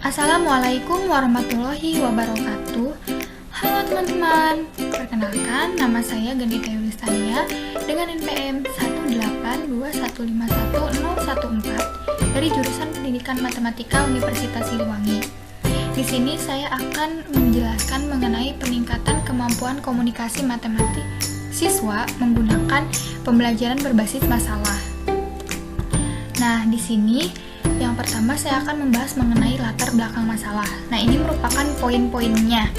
Assalamualaikum warahmatullahi wabarakatuh. Halo teman-teman, perkenalkan nama saya Genita Yulistania dengan NPM 182151014 dari jurusan Pendidikan Matematika Universitas Siliwangi. Di sini saya akan menjelaskan mengenai peningkatan kemampuan komunikasi matematik siswa menggunakan pembelajaran berbasis masalah. Nah, di sini yang pertama saya akan membahas mengenai latar belakang masalah. Nah, ini merupakan poin-poinnya.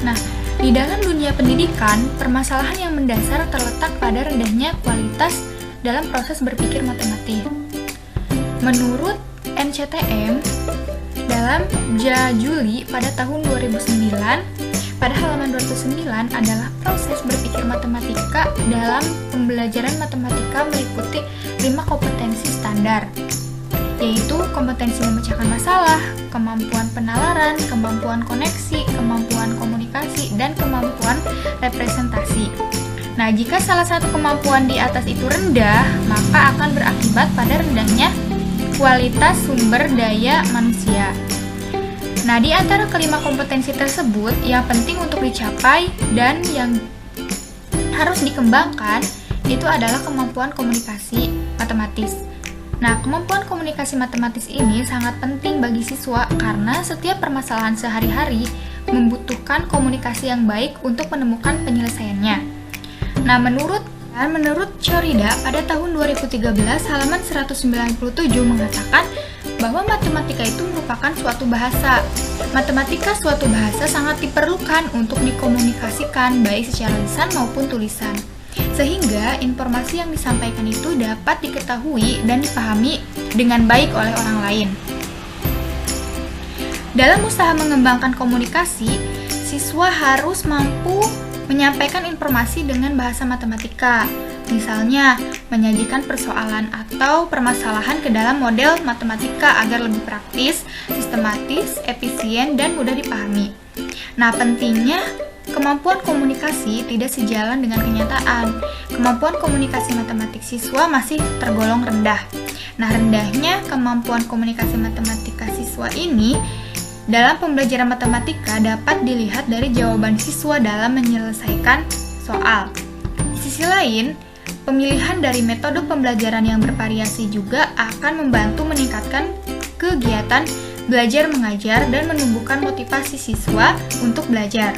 Nah, di dalam dunia pendidikan, permasalahan yang mendasar terletak pada rendahnya kualitas dalam proses berpikir matematik. Menurut NCTM, dalam Juli pada tahun 2009, pada halaman 209 adalah proses berpikir matematika dalam pembelajaran matematika meliputi 5 kompetensi standar, yaitu kompetensi memecahkan masalah, kemampuan penalaran, kemampuan koneksi, kemampuan komunikasi, dan kemampuan representasi. Nah, jika salah satu kemampuan di atas itu rendah, maka akan berakibat pada rendahnya kualitas sumber daya manusia. Nah, di antara kelima kompetensi tersebut, yang penting untuk dicapai dan yang harus dikembangkan itu adalah kemampuan komunikasi matematis. Nah, kemampuan komunikasi matematis ini sangat penting bagi siswa karena setiap permasalahan sehari-hari membutuhkan komunikasi yang baik untuk menemukan penyelesaiannya. Nah, menurut Chorida pada tahun 2013 halaman 197 mengatakan bahwa matematika itu merupakan suatu bahasa. Matematika suatu bahasa sangat diperlukan untuk dikomunikasikan baik secara lisan maupun tulisan, sehingga informasi yang disampaikan itu dapat diketahui dan dipahami dengan baik oleh orang lain. Dalam usaha mengembangkan komunikasi, siswa harus mampu menyampaikan informasi dengan bahasa matematika, misalnya menyajikan persoalan atau permasalahan ke dalam model matematika agar lebih praktis, sistematis, efisien, dan mudah dipahami. Nah, pentingnya kemampuan komunikasi tidak sejalan dengan kenyataan. Kemampuan komunikasi matematik siswa masih tergolong rendah. Nah, rendahnya kemampuan komunikasi matematika siswa ini dalam pembelajaran matematika dapat dilihat dari jawaban siswa dalam menyelesaikan soal. Di sisi lain, pemilihan dari metode pembelajaran yang bervariasi juga akan membantu meningkatkan kegiatan belajar mengajar dan menumbuhkan motivasi siswa untuk belajar.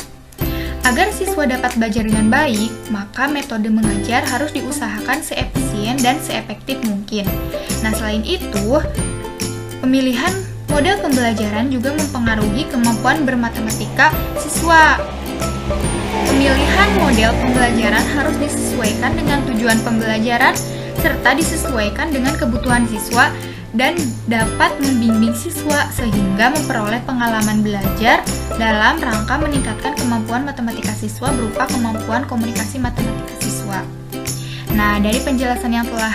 Agar siswa dapat belajar dengan baik, maka metode mengajar harus diusahakan seefisien dan seefektif mungkin. Nah, selain itu, pemilihan model pembelajaran juga mempengaruhi kemampuan bermatematika siswa. Pemilihan model pembelajaran harus disesuaikan dengan tujuan pembelajaran serta disesuaikan dengan kebutuhan siswa dan dapat membimbing siswa sehingga memperoleh pengalaman belajar dalam rangka meningkatkan kemampuan matematika siswa berupa kemampuan komunikasi matematika siswa. Nah, dari penjelasan yang telah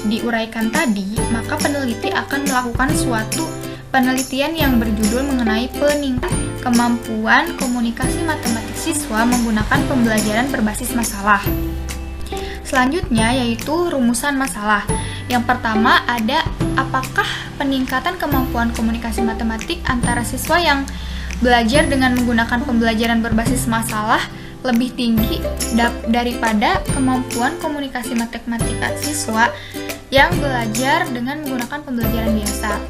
diuraikan tadi, maka peneliti akan melakukan suatu penelitian yang berjudul mengenai peningkatan kemampuan komunikasi matematik siswa menggunakan pembelajaran berbasis masalah. Selanjutnya yaitu rumusan masalah. Yang pertama ada apakah peningkatan kemampuan komunikasi matematik antara siswa yang belajar dengan menggunakan pembelajaran berbasis masalah lebih tinggi daripada kemampuan komunikasi matematika siswa yang belajar dengan menggunakan pembelajaran biasa.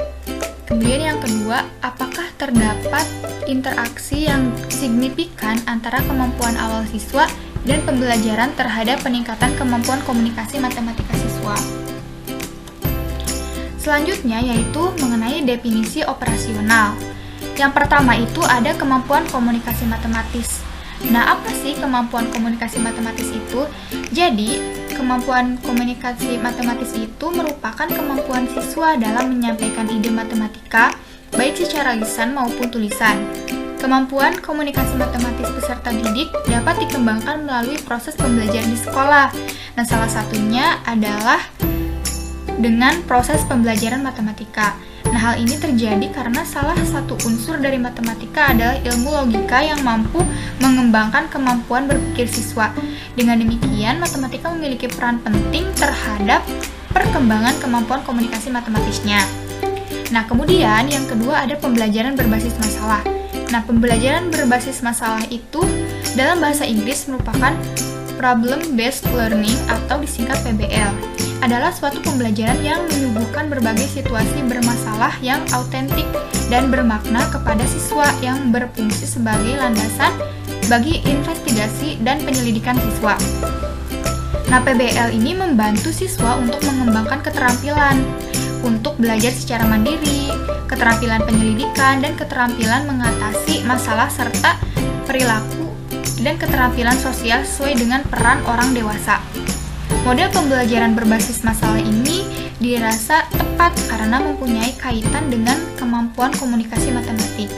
Kemudian yang kedua, apakah terdapat interaksi yang signifikan antara kemampuan awal siswa dan pembelajaran terhadap peningkatan kemampuan komunikasi matematika siswa. Selanjutnya yaitu mengenai definisi operasional. Yang pertama itu ada kemampuan komunikasi matematis. Nah, apa sih kemampuan komunikasi matematis itu? Jadi, kemampuan komunikasi matematis itu merupakan kemampuan siswa dalam menyampaikan ide matematika, baik secara lisan maupun tulisan. Kemampuan komunikasi matematis peserta didik dapat dikembangkan melalui proses pembelajaran di sekolah. Nah, salah satunya adalah dengan proses pembelajaran matematika. Nah, hal ini terjadi karena salah satu unsur dari matematika adalah ilmu logika yang mampu mengembangkan kemampuan berpikir siswa. Dengan demikian, matematika memiliki peran penting terhadap perkembangan kemampuan komunikasi matematisnya. Nah, kemudian yang kedua ada pembelajaran berbasis masalah. Nah, pembelajaran berbasis masalah itu dalam bahasa Inggris merupakan Problem Based Learning atau disingkat PBL. Adalah suatu pembelajaran yang menyuguhkan berbagai situasi bermasalah yang autentik dan bermakna kepada siswa yang berfungsi sebagai landasan bagi investigasi dan penyelidikan siswa. Nah, PBL ini membantu siswa untuk mengembangkan keterampilan untuk belajar secara mandiri, keterampilan penyelidikan, dan keterampilan mengatasi masalah serta perilaku dan keterampilan sosial sesuai dengan peran orang dewasa. Model pembelajaran berbasis masalah ini dirasa tepat karena mempunyai kaitan dengan kemampuan komunikasi matematik.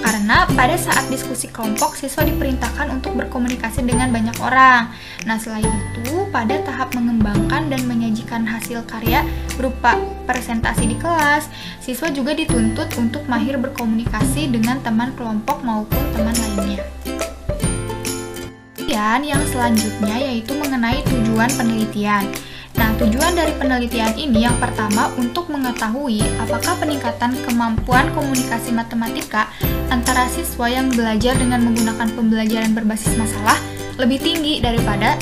Karena pada saat diskusi kelompok, siswa diperintahkan untuk berkomunikasi dengan banyak orang. Nah, selain itu, pada tahap mengembangkan dan menyajikan hasil karya berupa presentasi di kelas, siswa juga dituntut untuk mahir berkomunikasi dengan teman kelompok maupun teman lainnya. Kemudian yang selanjutnya yaitu mengenai tujuan penelitian. Nah, tujuan dari penelitian ini yang pertama untuk mengetahui apakah peningkatan kemampuan komunikasi matematika antara siswa yang belajar dengan menggunakan pembelajaran berbasis masalah lebih tinggi daripada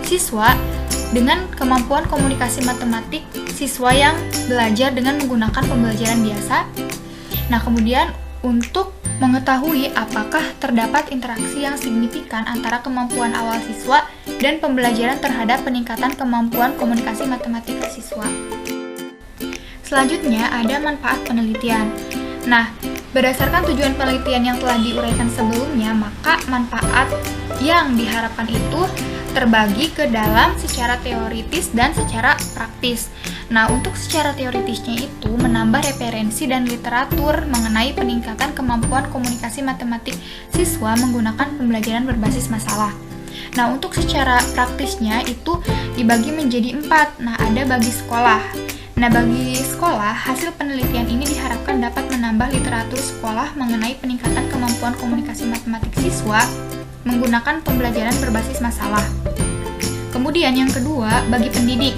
siswa dengan kemampuan komunikasi matematik siswa yang belajar dengan menggunakan pembelajaran biasa. Nah, kemudian untuk mengetahui apakah terdapat interaksi yang signifikan antara kemampuan awal siswa dan pembelajaran terhadap peningkatan kemampuan komunikasi matematika siswa. Selanjutnya ada manfaat penelitian. Nah, berdasarkan tujuan penelitian yang telah diuraikan sebelumnya, maka manfaat yang diharapkan itu terbagi ke dalam secara teoritis dan secara praktis. Nah, untuk secara teoritisnya itu menambah referensi dan literatur mengenai peningkatan kemampuan komunikasi matematik siswa menggunakan pembelajaran berbasis masalah. Nah, untuk secara praktisnya itu dibagi menjadi 4. Nah, ada bagi sekolah. Nah, bagi sekolah, hasil penelitian ini diharapkan dapat menambah literatur sekolah mengenai peningkatan kemampuan komunikasi matematik siswa menggunakan pembelajaran berbasis masalah. Kemudian yang kedua, bagi pendidik.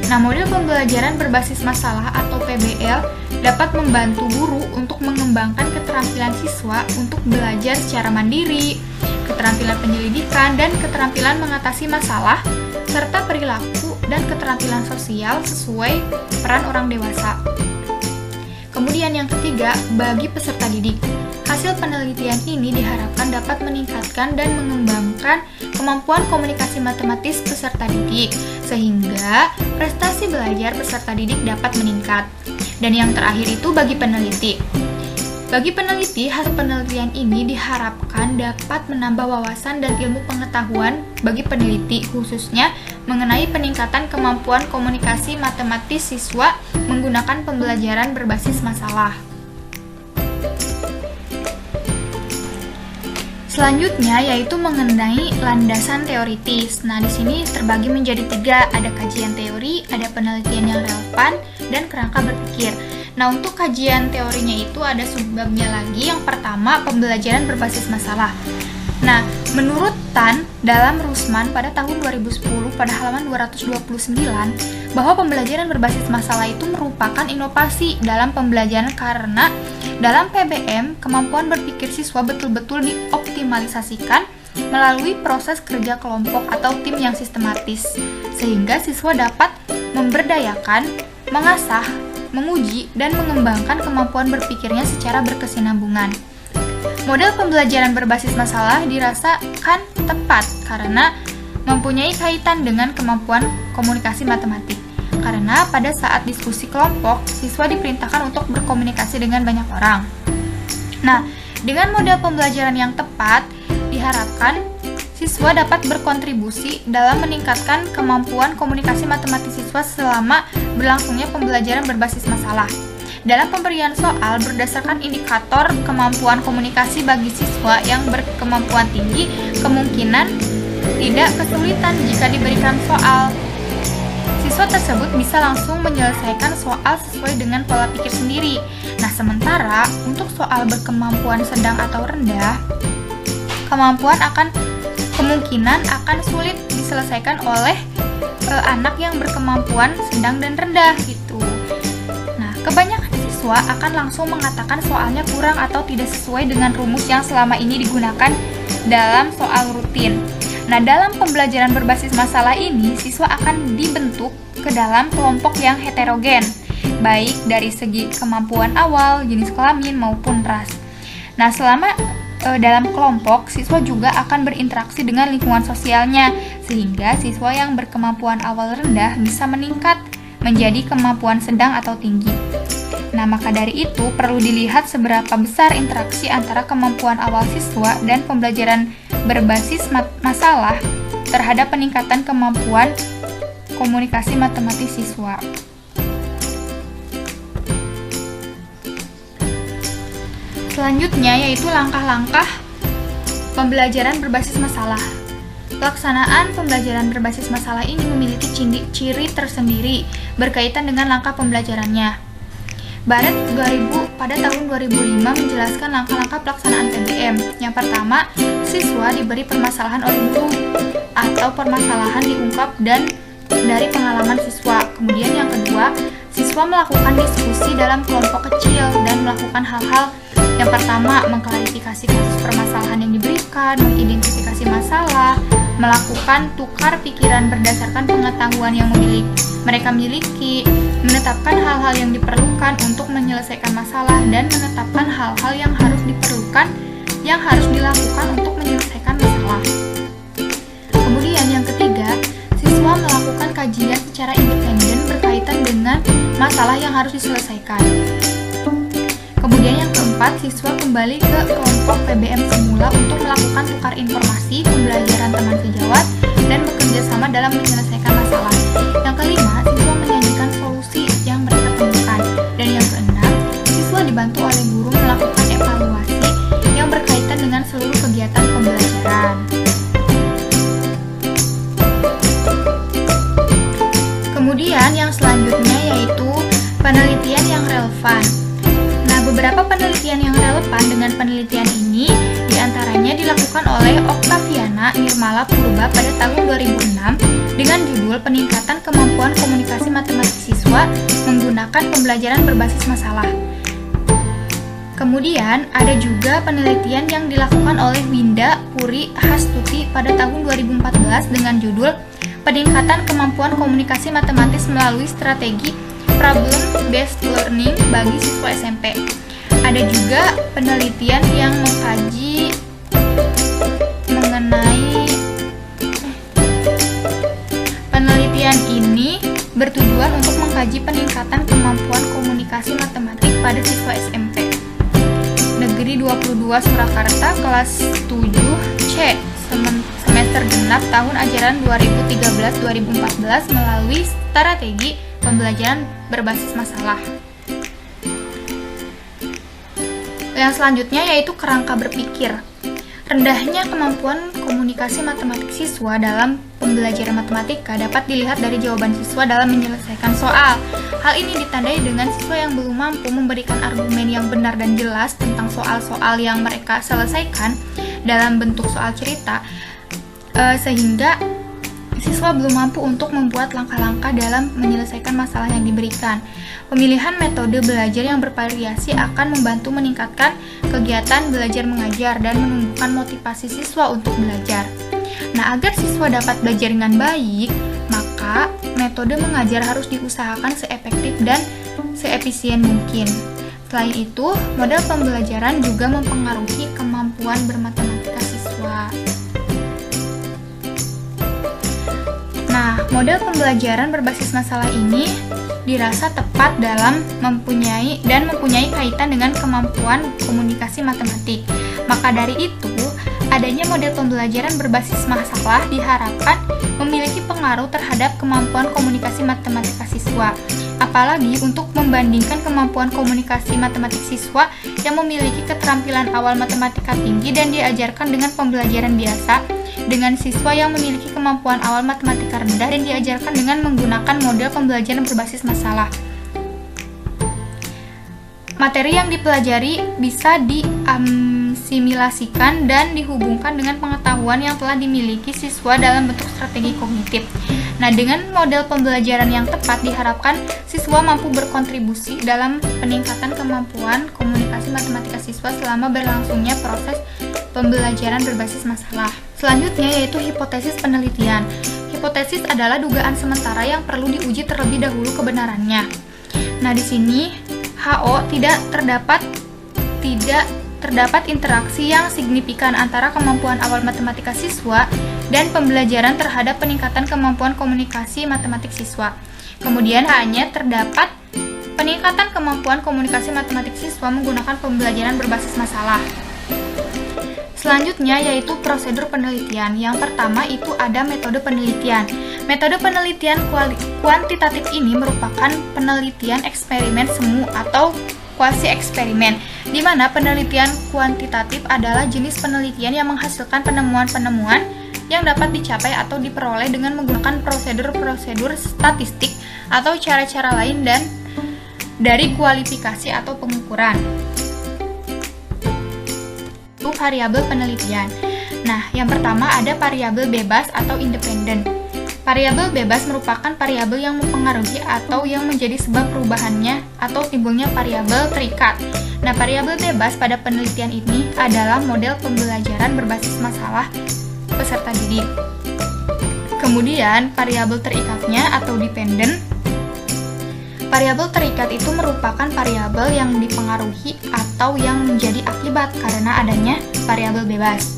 Nah, model pembelajaran berbasis masalah atau PBL dapat membantu guru untuk mengembangkan keterampilan siswa untuk belajar secara mandiri, keterampilan penyelidikan, dan keterampilan mengatasi masalah, serta perilaku dan keterampilan sosial sesuai peran orang dewasa. Kemudian yang ketiga, bagi peserta didik. Hasil penelitian ini diharapkan dapat meningkatkan dan mengembangkan kemampuan komunikasi matematis peserta didik, sehingga prestasi belajar peserta didik dapat meningkat. Dan yang terakhir itu bagi peneliti. Bagi peneliti, hasil penelitian ini diharapkan dapat menambah wawasan dan ilmu pengetahuan bagi peneliti, khususnya mengenai peningkatan kemampuan komunikasi matematis siswa menggunakan pembelajaran berbasis masalah. Selanjutnya yaitu mengenai landasan teoritis. Nah, di sini terbagi menjadi 3, ada kajian teori, ada penelitian yang relevan, dan kerangka berpikir. Nah, untuk kajian teorinya itu ada subbabnya lagi. Yang pertama, pembelajaran berbasis masalah. Nah, menurut Tan dalam Rusman pada tahun 2010 pada halaman 229 bahwa pembelajaran berbasis masalah itu merupakan inovasi dalam pembelajaran karena dalam PBM, kemampuan berpikir siswa betul-betul dioptimalisasikan melalui proses kerja kelompok atau tim yang sistematis, sehingga siswa dapat memberdayakan, mengasah, menguji, dan mengembangkan kemampuan berpikirnya secara berkesinambungan. Model pembelajaran berbasis masalah dirasakan tepat karena mempunyai kaitan dengan kemampuan komunikasi matematik. Karena pada saat diskusi kelompok, siswa diperintahkan untuk berkomunikasi dengan banyak orang. Nah, dengan model pembelajaran yang tepat, diharapkan siswa dapat berkontribusi dalam meningkatkan kemampuan komunikasi matematis siswa selama berlangsungnya pembelajaran berbasis masalah. Dalam pemberian soal berdasarkan indikator kemampuan komunikasi bagi siswa yang berkemampuan tinggi, kemungkinan tidak kesulitan jika diberikan soal. Siswa tersebut bisa langsung menyelesaikan soal sesuai dengan pola pikir sendiri. Nah, sementara untuk soal berkemampuan sedang atau rendah, kemungkinan akan sulit diselesaikan oleh anak yang berkemampuan sedang dan rendah gitu. Nah, kebanyakan siswa akan langsung mengatakan soalnya kurang atau tidak sesuai dengan rumus yang selama ini digunakan dalam soal rutin. Nah, dalam pembelajaran berbasis masalah ini, siswa akan dibentuk ke dalam kelompok yang heterogen, baik dari segi kemampuan awal, jenis kelamin, maupun ras. Nah, selama dalam kelompok, siswa juga akan berinteraksi dengan lingkungan sosialnya, sehingga siswa yang berkemampuan awal rendah bisa meningkat menjadi kemampuan sedang atau tinggi. Nah, maka dari itu perlu dilihat seberapa besar interaksi antara kemampuan awal siswa dan pembelajaran berbasis masalah terhadap peningkatan kemampuan komunikasi matematis siswa. Selanjutnya yaitu langkah-langkah pembelajaran berbasis masalah. Pelaksanaan pembelajaran berbasis masalah ini memiliki ciri tersendiri berkaitan dengan langkah pembelajarannya. Barrett pada tahun 2005 menjelaskan langkah-langkah pelaksanaan PBM. Yang pertama, siswa diberi permasalahan oleh guru atau permasalahan diungkap dan dari pengalaman siswa. Kemudian yang kedua, siswa melakukan diskusi dalam kelompok kecil dan melakukan hal-hal. Yang pertama, mengklarifikasi kasus permasalahan yang diberikan, mengidentifikasi masalah, melakukan tukar pikiran berdasarkan pengetahuan yang mereka miliki, menetapkan hal-hal yang diperlukan untuk menyelesaikan masalah, dan menetapkan hal-hal yang harus dilakukan untuk menyelesaikan masalah. Kemudian yang ketiga, siswa melakukan kajian secara independen berkaitan dengan masalah yang harus diselesaikan. Kemudian yang keempat, siswa kembali ke kelompok PBM semula untuk melakukan tukar informasi, pembelajaran teman sejawat, dan bekerja sama dalam menyelesaikan masalah. Yang kelima, siswa menyajikan solusi yang mereka temukan. Dan yang keenam, siswa dibantu oleh guru melakukan evaluasi yang berkaitan dengan seluruh kegiatan pembelajaran. Kemudian yang selanjutnya yaitu penelitian yang relevan. Beberapa penelitian yang relevan dengan penelitian ini diantaranya dilakukan oleh Oktaviana Nirmala Purba pada tahun 2006 dengan judul Peningkatan Kemampuan Komunikasi Matematik Siswa Menggunakan Pembelajaran Berbasis Masalah. Kemudian ada juga penelitian yang dilakukan oleh Winda Puri Hastuti pada tahun 2014 dengan judul Peningkatan Kemampuan Komunikasi Matematis Melalui Strategi Problem-Based Learning bagi siswa SMP. Ada juga penelitian yang mengkaji mengenai penelitian ini bertujuan untuk mengkaji peningkatan kemampuan komunikasi matematik pada siswa SMP. Negeri 22 Surakarta kelas 7C semester genap tahun ajaran 2013-2014 melalui strategi pembelajaran berbasis masalah. Yang selanjutnya yaitu kerangka berpikir. Rendahnya kemampuan komunikasi matematik siswa dalam pembelajaran matematika dapat dilihat dari jawaban siswa dalam menyelesaikan soal. Hal ini ditandai dengan siswa yang belum mampu memberikan argumen yang benar dan jelas tentang soal-soal yang mereka selesaikan dalam bentuk soal cerita, sehingga siswa belum mampu untuk membuat langkah-langkah dalam menyelesaikan masalah yang diberikan. Pemilihan metode belajar yang bervariasi akan membantu meningkatkan kegiatan belajar mengajar dan menumbuhkan motivasi siswa untuk belajar. Nah, agar siswa dapat belajar dengan baik, maka metode mengajar harus diusahakan seefektif dan seefisien mungkin. Selain itu, model pembelajaran juga mempengaruhi kemampuan bermatematika siswa. Nah, model pembelajaran berbasis masalah ini dirasa tepat dalam mempunyai kaitan dengan kemampuan komunikasi matematik. Maka dari itu, adanya model pembelajaran berbasis masalah diharapkan memiliki pengaruh terhadap kemampuan komunikasi matematika siswa. Apalagi untuk membandingkan kemampuan komunikasi matematik siswa yang memiliki keterampilan awal matematika tinggi dan diajarkan dengan pembelajaran biasa, dengan siswa yang memiliki kemampuan awal matematika rendah dan diajarkan dengan menggunakan model pembelajaran berbasis masalah. Materi yang dipelajari bisa diasimilasikan dan dihubungkan dengan pengetahuan yang telah dimiliki siswa dalam bentuk strategi kognitif. Nah, dengan model pembelajaran yang tepat diharapkan siswa mampu berkontribusi dalam peningkatan kemampuan komunikasi matematika siswa selama berlangsungnya proses pembelajaran berbasis masalah. Selanjutnya yaitu hipotesis penelitian. Hipotesis adalah dugaan sementara yang perlu diuji terlebih dahulu kebenarannya. Nah, di sini HO tidak terdapat interaksi yang signifikan antara kemampuan awal matematika siswa dan pembelajaran terhadap peningkatan kemampuan komunikasi matematik siswa. Kemudian hanya terdapat peningkatan kemampuan komunikasi matematik siswa menggunakan pembelajaran berbasis masalah. Selanjutnya yaitu prosedur penelitian. Yang pertama itu ada metode penelitian. Metode penelitian kuantitatif ini merupakan penelitian eksperimen semu atau kuasi eksperimen, di mana penelitian kuantitatif adalah jenis penelitian yang menghasilkan penemuan-penemuan yang dapat dicapai atau diperoleh dengan menggunakan prosedur-prosedur statistik atau cara-cara lain dan dari kualifikasi atau pengukuran. Itu variabel penelitian. Nah, yang pertama ada variabel bebas atau independen. Variabel bebas merupakan variabel yang mempengaruhi atau yang menjadi sebab perubahannya atau timbulnya variabel terikat. Nah, variabel bebas pada penelitian ini adalah model pembelajaran berbasis masalah peserta didik. Kemudian, variabel terikatnya atau dependen. Variabel terikat itu merupakan variabel yang dipengaruhi atau yang menjadi akibat karena adanya variabel bebas.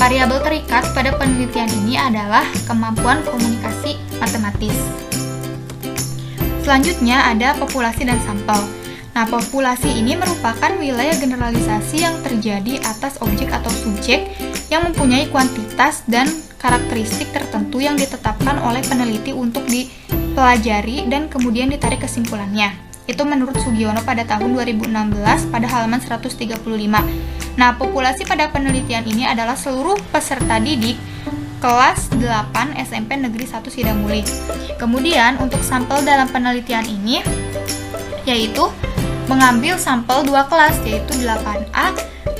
Variabel terikat pada penelitian ini adalah kemampuan komunikasi matematis. Selanjutnya ada populasi dan sampel. Nah, populasi ini merupakan wilayah generalisasi yang terjadi atas objek atau subjek yang mempunyai kuantitas dan karakteristik tertentu yang ditetapkan oleh peneliti untuk dipelajari dan kemudian ditarik kesimpulannya. Itu menurut Sugiono pada tahun 2016 pada halaman 135. Nah, populasi pada penelitian ini adalah seluruh peserta didik kelas 8 SMP Negeri 1 Sidamuli. Kemudian, untuk sampel dalam penelitian ini yaitu mengambil sampel 2 kelas yaitu 8A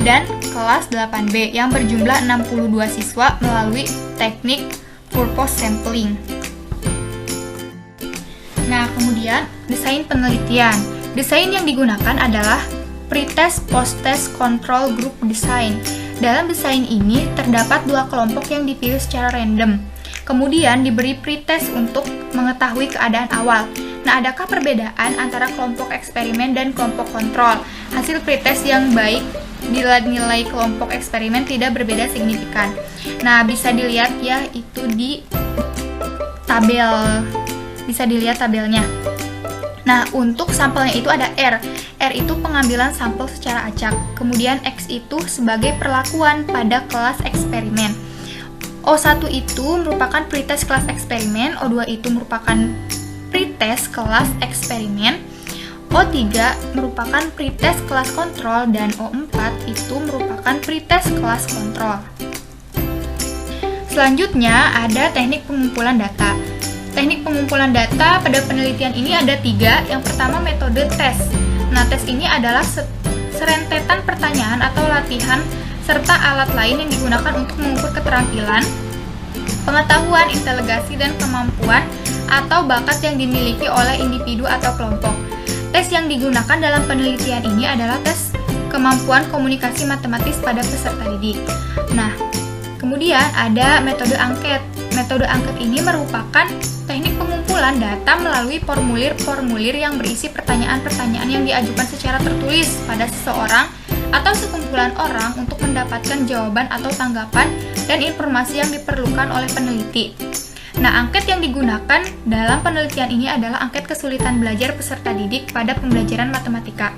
dan kelas 8B yang berjumlah 62 siswa melalui teknik purpose sampling. Nah, kemudian desain penelitian. Desain yang digunakan adalah pretest, post-test, control group design. Dalam desain ini terdapat 2 kelompok yang dipilih secara random. Kemudian diberi pretest untuk mengetahui keadaan awal. Nah, adakah perbedaan antara kelompok eksperimen dan kelompok kontrol? Hasil pretest yang baik bila nilai kelompok eksperimen tidak berbeda signifikan. Nah, bisa dilihat ya itu di tabel. Bisa dilihat tabelnya. Nah, untuk sampelnya itu ada R. R itu pengambilan sampel secara acak. Kemudian X itu sebagai perlakuan pada kelas eksperimen. O1 itu merupakan pretest kelas eksperimen, O2 itu merupakan pretest kelas eksperimen, O3 merupakan pretest kelas kontrol, dan O4 itu merupakan pretest kelas kontrol. Selanjutnya ada teknik pengumpulan data. Teknik pengumpulan data pada penelitian ini ada 3. Yang pertama metode tes. Nah, tes ini adalah serentetan pertanyaan atau latihan serta alat lain yang digunakan untuk mengukur keterampilan, pengetahuan, inteligasi, dan kemampuan atau bakat yang dimiliki oleh individu atau kelompok. Tes yang digunakan dalam penelitian ini adalah tes kemampuan komunikasi matematis pada peserta didik. Nah, kemudian ada metode angket. Metode angket ini merupakan teknik pengumpulan data melalui formulir-formulir yang berisi pertanyaan-pertanyaan yang diajukan secara tertulis pada seseorang atau sekumpulan orang untuk mendapatkan jawaban atau tanggapan dan informasi yang diperlukan oleh peneliti. Nah, angket yang digunakan dalam penelitian ini adalah angket kesulitan belajar peserta didik pada pembelajaran matematika.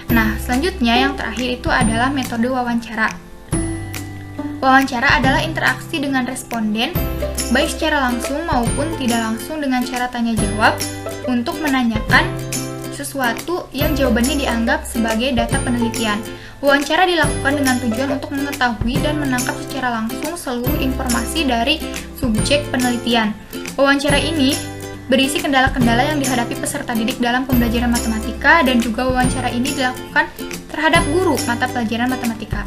Nah, selanjutnya yang terakhir itu adalah metode wawancara. Wawancara adalah interaksi dengan responden, baik secara langsung maupun tidak langsung dengan cara tanya jawab untuk menanyakan sesuatu yang jawabannya dianggap sebagai data penelitian. Wawancara dilakukan dengan tujuan untuk mengetahui dan menangkap secara langsung seluruh informasi dari subjek penelitian. Wawancara ini berisi kendala-kendala yang dihadapi peserta didik dalam pembelajaran matematika, dan juga wawancara ini dilakukan terhadap guru mata pelajaran matematika.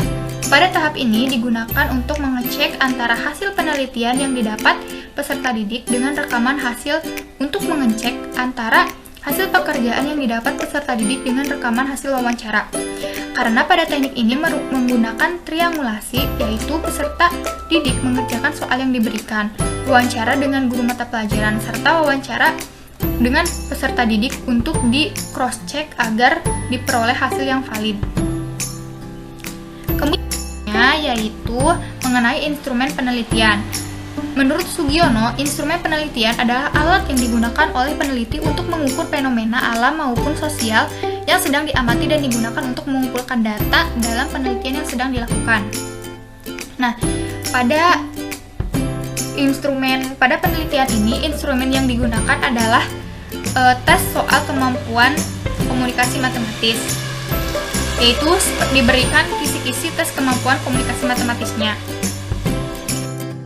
Pada tahap ini digunakan untuk mengecek antara hasil penelitian yang didapat peserta didik dengan rekaman hasil untuk mengecek antara hasil pekerjaan yang didapat peserta didik dengan rekaman hasil wawancara. Karena pada teknik ini menggunakan triangulasi, yaitu peserta didik mengerjakan soal yang diberikan, wawancara dengan guru mata pelajaran, serta wawancara dengan peserta didik untuk di cross-check agar diperoleh hasil yang valid. Kemudian yaitu mengenai instrumen penelitian. Menurut Sugiono, instrumen penelitian adalah alat yang digunakan oleh peneliti untuk mengukur fenomena alam maupun sosial yang sedang diamati dan digunakan untuk mengumpulkan data dalam penelitian yang sedang dilakukan. Nah, pada penelitian ini, instrumen yang digunakan adalah tes soal kemampuan komunikasi matematis, yaitu diberikan kisi-kisi tes kemampuan komunikasi matematisnya.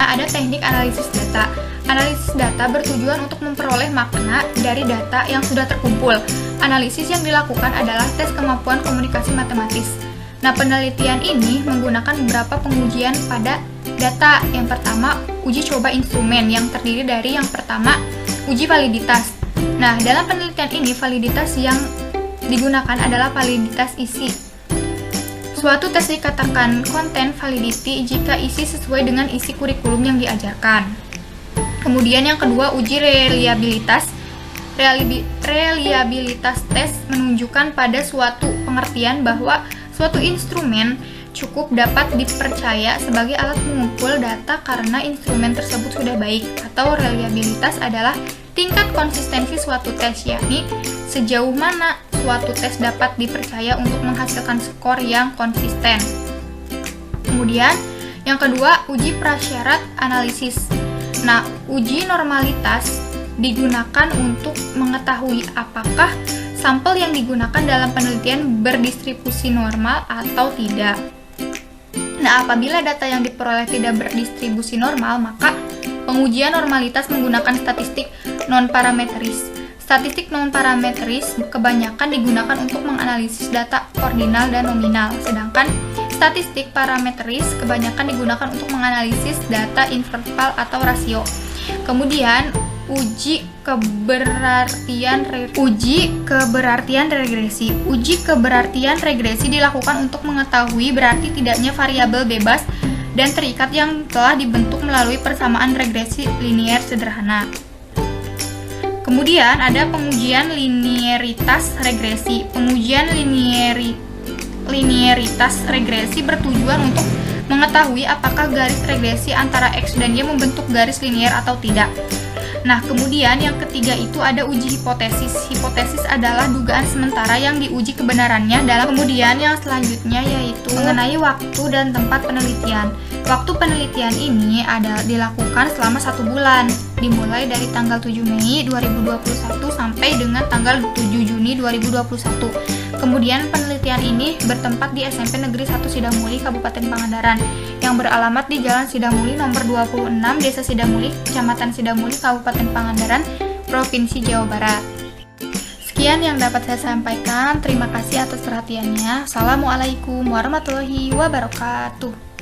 Ada teknik analisis data. Analisis data bertujuan untuk memperoleh makna dari data yang sudah terkumpul. Analisis yang dilakukan adalah tes kemampuan komunikasi matematis. Nah, penelitian ini menggunakan beberapa pengujian pada data. Yang pertama, uji coba instrumen yang terdiri dari yang pertama, uji validitas. Nah, dalam penelitian ini validitas yang digunakan adalah validitas isi. Suatu tes dikatakan content validity jika isi sesuai dengan isi kurikulum yang diajarkan. Kemudian yang kedua, uji reliabilitas. Reliabilitas tes menunjukkan pada suatu pengertian bahwa suatu instrumen cukup dapat dipercaya sebagai alat mengumpul data karena instrumen tersebut sudah baik, atau reliabilitas adalah tingkat konsistensi suatu tes, yakni sejauh mana suatu tes dapat dipercaya untuk menghasilkan skor yang konsisten. Kemudian, yang kedua, uji prasyarat analisis. Nah, uji normalitas digunakan untuk mengetahui apakah sampel yang digunakan dalam penelitian berdistribusi normal atau tidak. Nah, apabila data yang diperoleh tidak berdistribusi normal, maka pengujian normalitas menggunakan statistik non-parametris. Statistik non-parametris kebanyakan digunakan untuk menganalisis data ordinal dan nominal, sedangkan statistik parametris kebanyakan digunakan untuk menganalisis data interval atau rasio. Kemudian, uji keberartian regresi. Uji keberartian regresi dilakukan untuk mengetahui berarti tidaknya variabel bebas dan terikat yang telah dibentuk melalui persamaan regresi linear sederhana. Kemudian ada pengujian linearitas regresi. Pengujian linearitas regresi bertujuan untuk mengetahui apakah garis regresi antara X dan Y membentuk garis linear atau tidak. Nah, kemudian yang ketiga itu ada uji hipotesis. Hipotesis adalah dugaan sementara yang diuji kebenarannya dalam. Kemudian yang selanjutnya yaitu mengenai waktu dan tempat penelitian. Waktu penelitian ini dilakukan selama 1 bulan, dimulai dari tanggal 7 Mei 2021 sampai dengan tanggal 7 Juni 2021. Kemudian penelitian ini bertempat di SMP Negeri 1 Sidamuli, Kabupaten Pangandaran, yang beralamat di Jalan Sidamuli nomor 26, Desa Sidamuli, Kecamatan Sidamuli, Kabupaten Pangandaran, Provinsi Jawa Barat. Sekian yang dapat saya sampaikan. Terima kasih atas perhatiannya. Assalamualaikum warahmatullahi wabarakatuh.